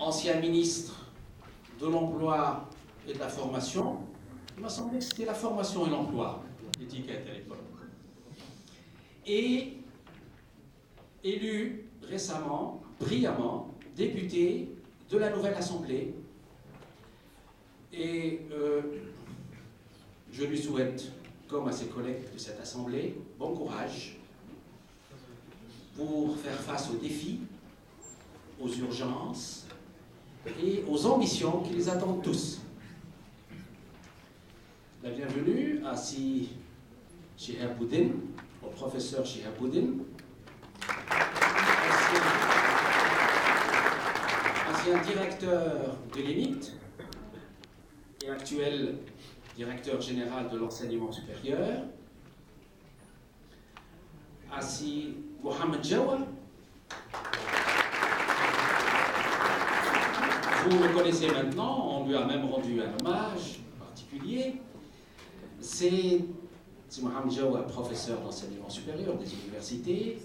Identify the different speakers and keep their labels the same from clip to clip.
Speaker 1: ancien ministre de l'Emploi et de la Formation. Il m'a semblé que c'était la formation et l'emploi, l'étiquette à l'époque. Et élu récemment, brillamment, député de la nouvelle Assemblée. Et je lui souhaite, comme à ses collègues de cette Assemblée, bon courage pour faire face aux défis, aux urgences et aux ambitions qui les attendent tous. La bienvenue à Si Shihabuddin, au professeur Shihabuddin, ancien directeur de l'ENIT et actuel directeur général de l'enseignement supérieur, Assi Mohamed Jawa. Vous le connaissez maintenant, on lui a même rendu un hommage particulier. C'est Mohamed Jawa, professeur d'enseignement supérieur des universités,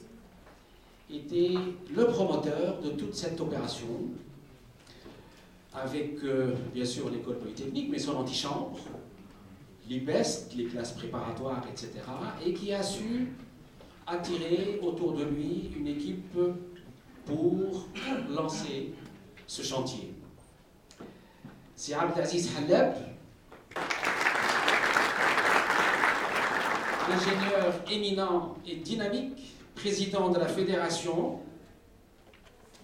Speaker 1: était le promoteur de toute cette opération, avec bien sûr l'école polytechnique, mais son antichambre, l'IPEST, les classes préparatoires, etc., et qui a su attirer autour de lui une équipe pour lancer ce chantier. C'est Abdelaziz Hallab, ingénieur éminent et dynamique, président de la Fédération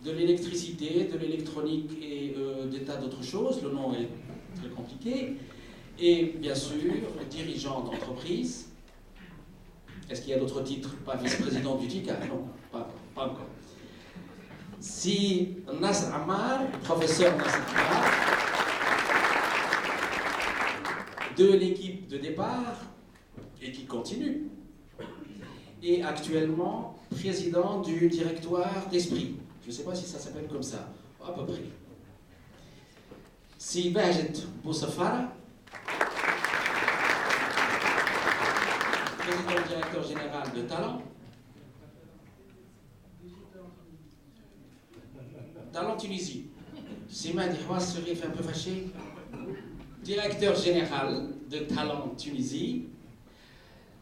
Speaker 1: de l'électricité, de l'électronique et des tas d'autres choses. Le nom est très compliqué. Et bien sûr, dirigeant d'entreprise. Est-ce qu'il y a d'autres titres? Pas vice-président du TICA? Non, pas encore. Si Nasr Ammar, professeur Nasr Ammar, de l'équipe de départ, et qui continue, et actuellement président du directoire d'Esprit. Je ne sais pas si ça s'appelle comme ça, à peu près. Si Bajet Boussafara, président directeur général de Talent. Talent Tunisie. Sima Dihwas serait un peu fâché. Directeur général de Talent Tunisie.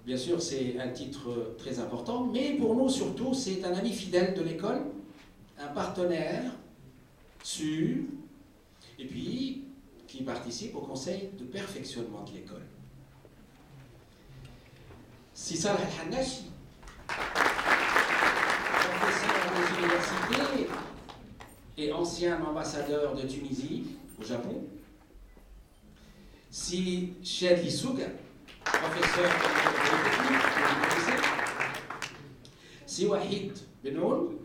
Speaker 1: Bien sûr, c'est un titre très important, mais pour nous surtout, c'est un ami fidèle de l'école, un partenaire sûr, et puis qui participe au conseil de perfectionnement de l'école. Si Salah Al-Hannachi, professeur des universités et ancien ambassadeur de Tunisie au Japon. Si Chedli Souga, professeur de l'université. Si Wahid Benoul,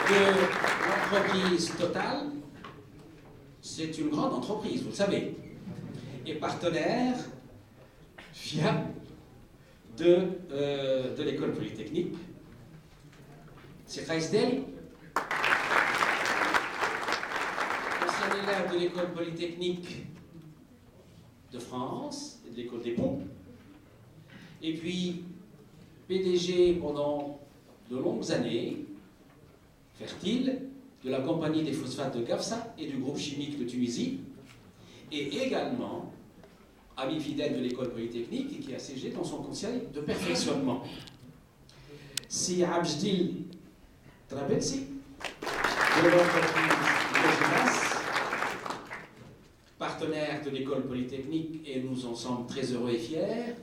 Speaker 1: de l'entreprise Total. C'est une grande entreprise, vous le savez, et partenaire fiable de l'école polytechnique. C'est Khaïsdel, ancien élève de l'école polytechnique de France et de l'école des ponts, et puis PDG pendant de longues années, fertile, de la compagnie des phosphates de Gafsa et du groupe chimique de Tunisie, et également ami fidèle de l'école polytechnique et qui a siégé dans son conseil de perfectionnement. Si Abjdil Trabetsi, de l'entreprise Logimas, partenaire de l'école polytechnique, et nous en sommes très heureux et fiers,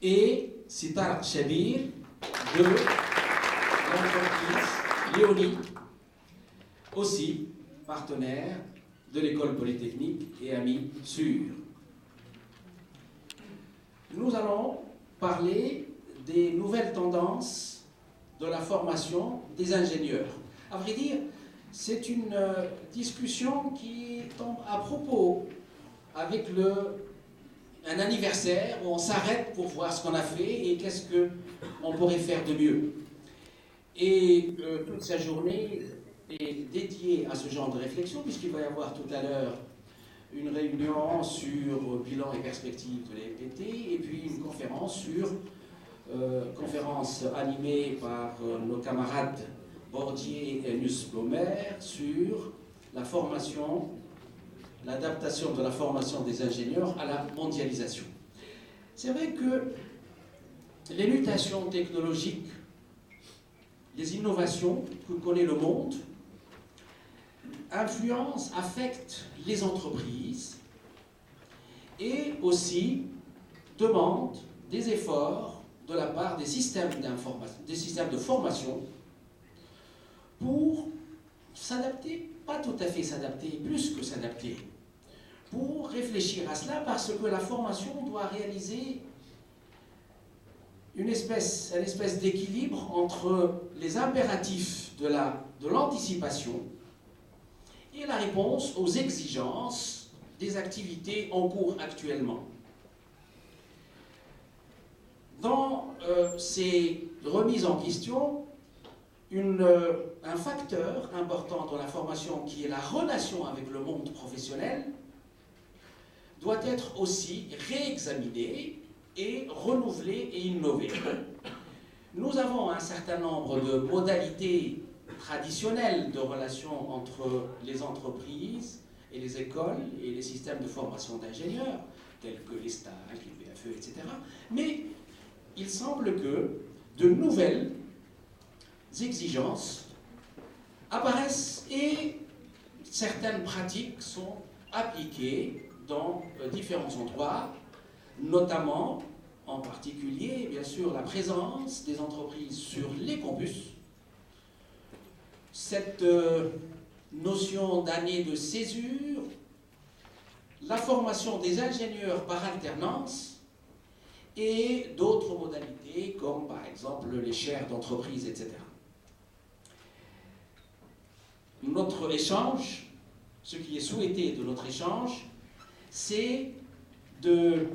Speaker 1: et Sitar Chabir de l'entreprise Léonie, aussi partenaire de l'école polytechnique et ami sûr. Nous allons parler des nouvelles tendances de la formation des ingénieurs. À vrai dire, c'est une discussion qui tombe à propos avec un anniversaire où on s'arrête pour voir ce qu'on a fait et qu'est-ce qu'on pourrait faire de mieux. Et toute sa journée est dédiée à ce genre de réflexion, puisqu'il va y avoir tout à l'heure une réunion sur bilan et perspectives de l'EPT, et puis une conférence animée par nos camarades Bordier et Nussbaumer sur la formation, l'adaptation de la formation des ingénieurs à la mondialisation. C'est vrai que les mutations technologiques, les innovations que connaît le monde, influencent, affectent les entreprises et aussi demandent des efforts de la part des systèmes de formation pour s'adapter, pas tout à fait s'adapter, plus que s'adapter, pour réfléchir à cela, parce que la formation doit réaliser une espèce d'équilibre entre les impératifs de l'anticipation et la réponse aux exigences des activités en cours actuellement. Dans ces remises en question, un facteur important dans la formation, qui est la relation avec le monde professionnel, doit être aussi réexaminé et renouvelé et innové. Nous avons un certain nombre de modalités traditionnelles de relations entre les entreprises et les écoles et les systèmes de formation d'ingénieurs, tels que les stages, les BFE, etc. Mais il semble que de nouvelles exigences apparaissent et certaines pratiques sont appliquées dans différents endroits, notamment, en particulier, bien sûr, la présence des entreprises sur les campus. Cette notion d'année de césure, la formation des ingénieurs par alternance et d'autres modalités comme par exemple les chaires d'entreprise, etc. Notre échange, ce qui est souhaité de notre échange, c'est de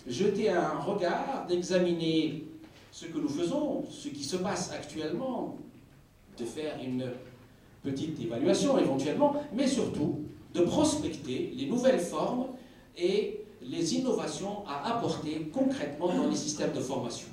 Speaker 1: jeter un regard, d'examiner ce que nous faisons, ce qui se passe actuellement, de faire une petite évaluation éventuellement, mais surtout de prospecter les nouvelles formes et les innovations à apporter concrètement dans les systèmes de formation.